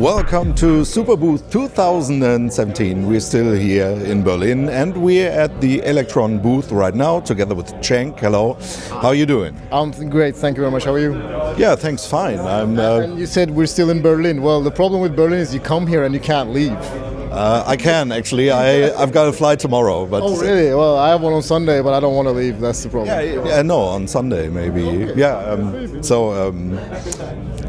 Welcome to Superbooth 2017. We're still here in Berlin and we're at the Elektron booth right now together with Cenk. Hello. How are you doing? I'm great, thank you very much. How are you? Yeah, thanks, fine. And you said we're still in Berlin. Well, the problem with Berlin is you come here and you can't leave. I can actually. I've got a flight tomorrow. But oh really? Well, I have one on Sunday, but I don't want to leave. That's the problem. Yeah, no, on Sunday maybe. Okay.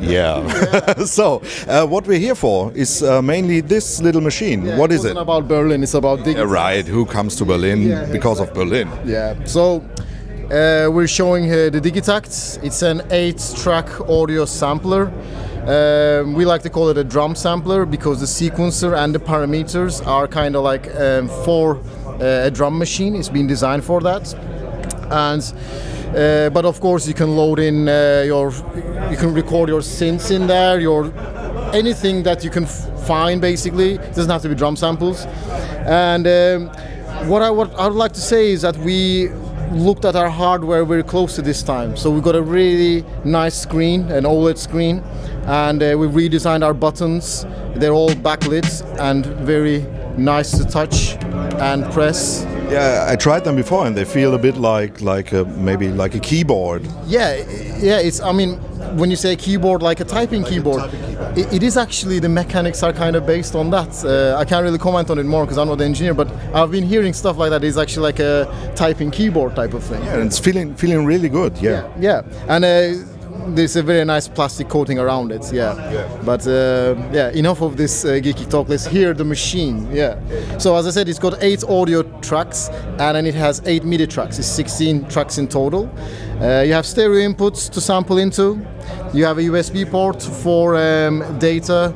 Yeah. So what we're here for is mainly this little machine. Yeah, what is it? It's about Berlin. It's about Digitakt. Right. Who comes to Berlin because of Berlin? Yeah. So we're showing here the Digitakt. It's an 8-track audio sampler. We like to call it a drum sampler because the sequencer and the parameters are kind of like for a drum machine. It's been designed for that. And but of course you can load in you can record your synths in there, anything that you can find basically. It doesn't have to be drum samples. And what I would like to say is that we looked at our hardware very close to this time. So we've got a really nice screen, an OLED screen, and we've redesigned our buttons. They're all backlit and very nice to touch and press. Yeah, I tried them before and they feel a bit maybe like a keyboard. Yeah. It's, I mean, when you say keyboard, like a typing keyboard, it is actually, the mechanics are kind of based on that. I can't really comment on it more because I'm not the engineer, but I've been hearing stuff like that. It's actually like a typing keyboard type of thing. Yeah, and it's feeling really good. Yeah. Yeah. And there's a very nice plastic coating around it. Yeah. But enough of this geeky talk. Let's hear the machine. Yeah. So as I said, it's got 8 audio tracks and then it has 8 MIDI tracks. It's 16 tracks in total. You have stereo inputs to sample into. You have a USB port for data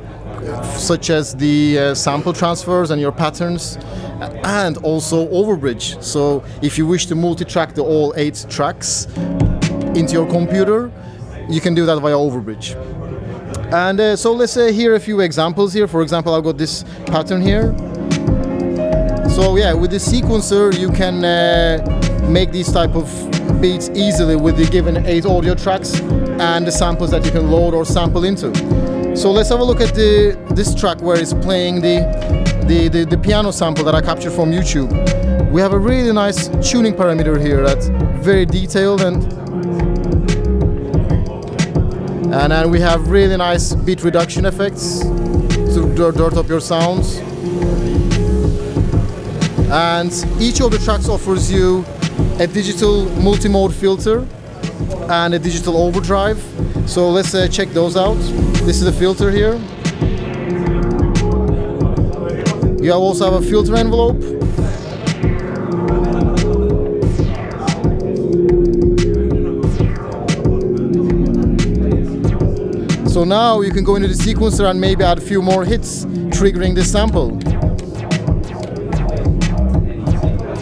such as the sample transfers and your patterns, and also Overbridge. So if you wish to multi-track the all 8 tracks into your computer, you can do that via Overbridge. And so let's hear a few examples here. For example, I've got this pattern here. So yeah, with the sequencer you can make these type of beats easily with the given 8 audio tracks and the samples that you can load or sample into. So let's have a look at this track where it's playing the piano sample that I captured from YouTube. We have a really nice tuning parameter here that's very detailed, and then we have really nice beat reduction effects to dirt up your sounds. And each of the tracks offers you a digital multimode filter and a digital overdrive. So let's check those out. This is the filter here. You also have a filter envelope. So now you can go into the sequencer and maybe add a few more hits, triggering this sample.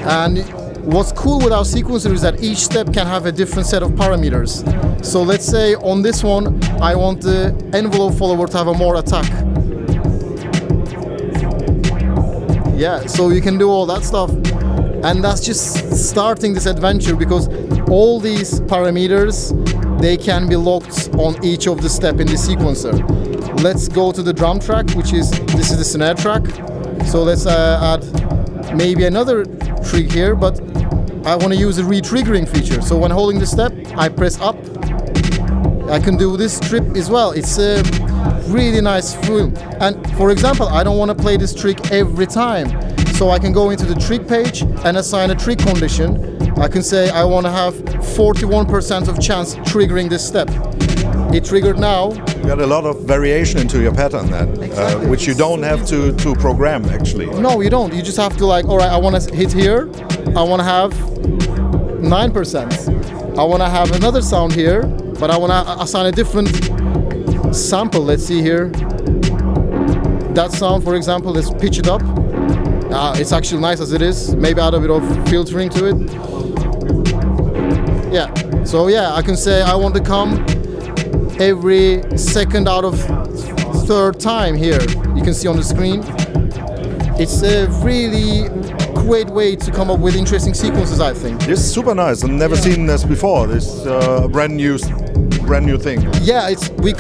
And what's cool with our sequencer is that each step can have a different set of parameters. So let's say on this one, I want the envelope follower to have a more attack. Yeah, so you can do all that stuff. And that's just starting this adventure, because all these parameters, they can be locked on each of the steps in the sequencer. Let's go to the drum track, this is the snare track. So let's add maybe another trig here, but I want to use a re-triggering feature. So when holding the step, I press up. I can do this trip as well. It's a really nice feel. And for example, I don't want to play this trick every time. So I can go into the trick page and assign a trick condition. I can say I want to have 41% of chance triggering this step. It triggered now. You got a lot of variation into your pattern then, exactly. Which you don't have to program actually. No, you don't. You just have to all right, I want to hit here. I want to have 9%. I want to have another sound here, but I want to assign a different sample. Let's see here. That sound, for example, let's pitch it up. It's actually nice as it is. Maybe add a bit of filtering to it. Yeah. So yeah, I can say I want to come every second out of third time here. You can see on the screen. It's a really great way to come up with interesting sequences, I think. This is super nice. I've never seen this before. This brand new thing. Yeah, we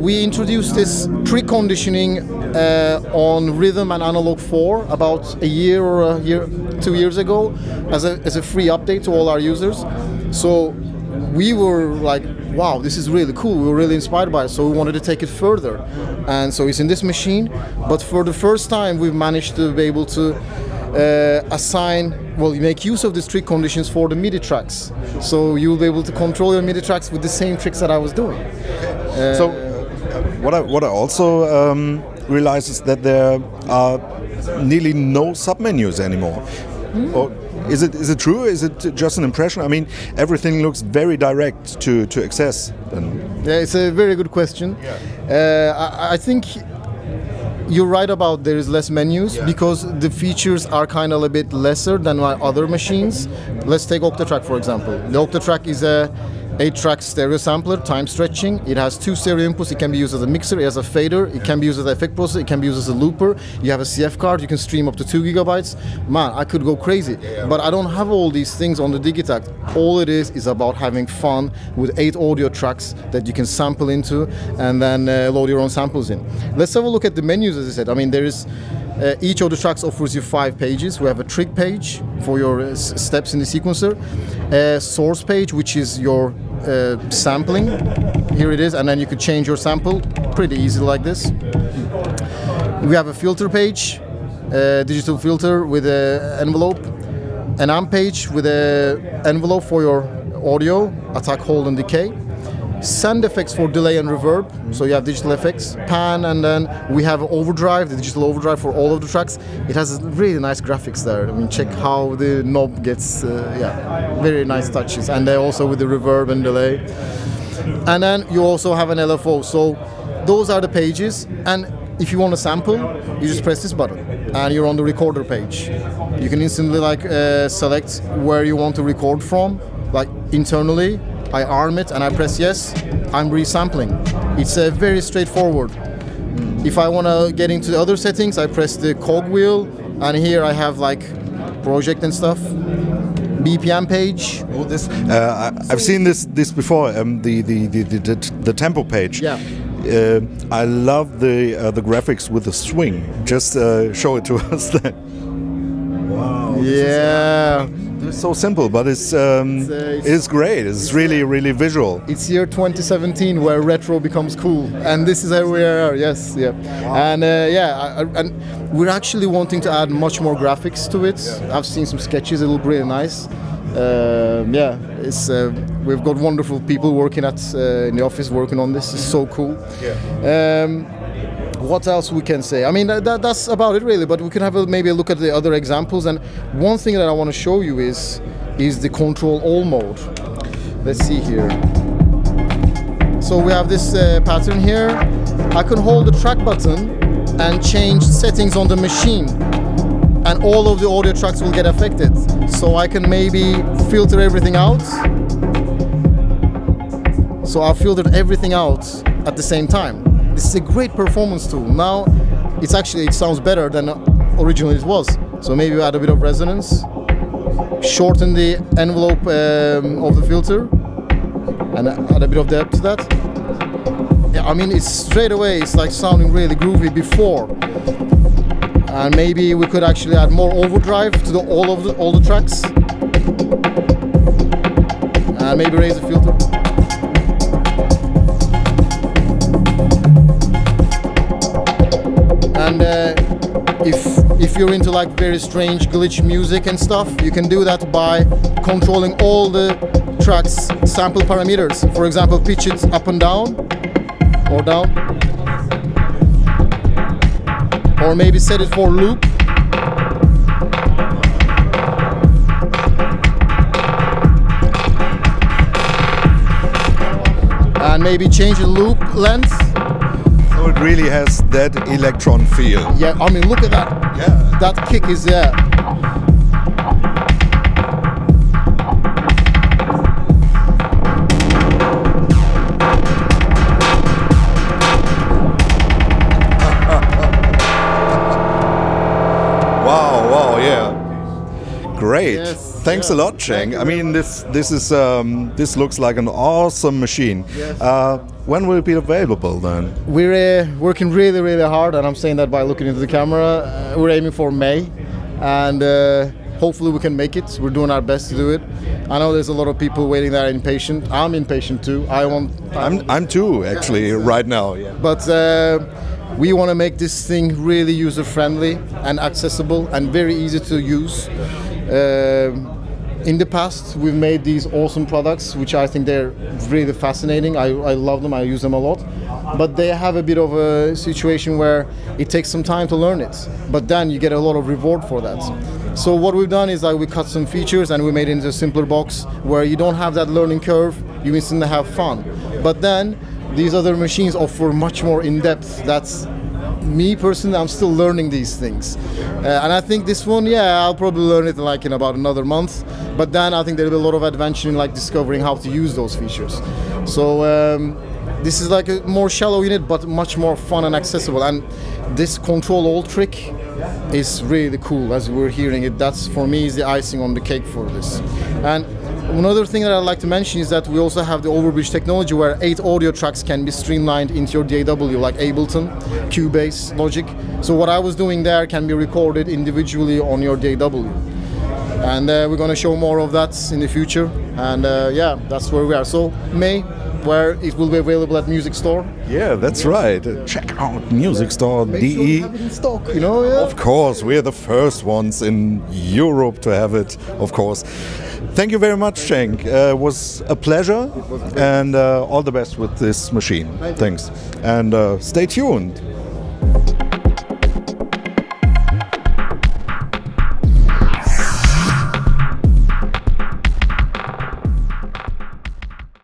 we introduced this preconditioning on Rhythm and Analog 4 about a year or 2 years ago as a free update to all our users. So we were like, wow, this is really cool. We were really inspired by it, so we wanted to take it further. And so it's in this machine, but for the first time we've managed to be able to you make use of these trick conditions for the MIDI tracks. So you'll be able to control your MIDI tracks with the same tricks that I was doing. So what I also realize is that there are nearly no submenus anymore. Or is it true? Is it just an impression? I mean, everything looks very direct to access. Yeah, it's a very good question. Yeah. I think you're right about there is less menus, because the features are kind of a bit lesser than my other machines. Let's take Octatrack for example. The Octatrack is a 8-track stereo sampler, time stretching. It has 2 stereo inputs. It can be used as a mixer, it has a fader, it can be used as an effect processor, it can be used as a looper. You have a CF card, you can stream up to 2 gigabytes. Man, I could go crazy. But I don't have all these things on the Digitakt. All it is about having fun with 8 audio tracks that you can sample into and then load your own samples in. Let's have a look at the menus, as I said. I mean, there is each of the tracks offers you 5 pages. We have a trick page for your steps in the sequencer, a source page, which is your sampling. Here it is, and then you could change your sample pretty easy like this. We have a filter page, digital filter with an envelope, an amp page with an envelope for your audio, attack, hold, and decay. Send effects for delay and reverb, so you have digital effects, pan, and then we have overdrive, the digital overdrive for all of the tracks. It has really nice graphics there. I mean, check how the knob gets, very nice touches, and also with the reverb and delay. And then you also have an LFO, so those are the pages, and if you want to sample, you just press this button, and you're on the recorder page. You can instantly select where you want to record from, like internally. I arm it and I press yes, I'm resampling. It's very straightforward. If I want to get into the other settings, I press the cog wheel, and here I have like project and stuff. BPM page. Oh, this I've seen this before. The tempo page. Yeah. I love the graphics with the swing. Just show it to us then. Wow. Yeah. It's so simple, but it's great. It's really visual. It's year 2017 where retro becomes cool, and this is where we are. Yes, yeah, wow. And and we're actually wanting to add much more graphics to it. Yeah. I've seen some sketches; it look really nice. It's we've got wonderful people working in the office working on this. It's so cool. Yeah. What else we can say? I mean, that's about it really, but we can have maybe a look at the other examples. And one thing that I want to show you is the control all mode. Let's see here. So we have this pattern here. I can hold the track button and change settings on the machine, and all of the audio tracks will get affected. So I can maybe filter everything out. So I've filtered everything out at the same time. This is a great performance tool. Now, it sounds better than originally it was. So maybe add a bit of resonance, shorten the envelope of the filter, and add a bit of depth to that. Yeah, I mean, it's straight away, it's like sounding really groovy before. And maybe we could actually add more overdrive to all the tracks. And maybe raise the filter. And if you're into like very strange glitch music and stuff, you can do that by controlling all the tracks sample parameters. For example, pitch it up and down, or down, or maybe set it for loop. And maybe change the loop length. So it really has that electron feel. Yeah, I mean, look at that. Yeah. That kick is there. Wow, yeah. Great. Yes. Thanks a lot, Cheng. I mean, this looks like an awesome machine. Yes. When will it be available then? We're working really, really hard, and I'm saying that by looking into the camera. We're aiming for May, and hopefully we can make it. We're doing our best to do it. I know there's a lot of people waiting there impatient. I'm impatient too. I'm too, actually, right now. Yeah. But we want to make this thing really user-friendly and accessible and very easy to use. In the past, we've made these awesome products, which I think they're really fascinating. I love them, I use them a lot. But they have a bit of a situation where it takes some time to learn it. But then you get a lot of reward for that. So what we've done is like we cut some features and we made it into a simpler box where you don't have that learning curve, you instantly have fun. But then these other machines offer much more in-depth. That's me personally, I'm still learning these things. And I think this one, yeah, I'll probably learn it like in about another month. But then I think there'll be a lot of adventure in like discovering how to use those features. So this is like a more shallow unit, but much more fun and accessible. And this control all trick is really cool, as we're hearing it. That's, for me, is the icing on the cake for this. And another thing that I'd like to mention is that we also have the Overbridge technology where 8 audio tracks can be streamlined into your DAW, like Ableton, Cubase, Logic. So what I was doing there can be recorded individually on your DAW. And we're going to show more of that in the future. And yeah, that's where we are. So May, where it will be available at Music Store. Yeah, that's right. Check out Music Store DE. Have it in stock, you know? Yeah. Of course, we're the first ones in Europe to have it, of course. Thank you very much, Cheng. It was a pleasure, and all the best with this machine. Thanks. And stay tuned.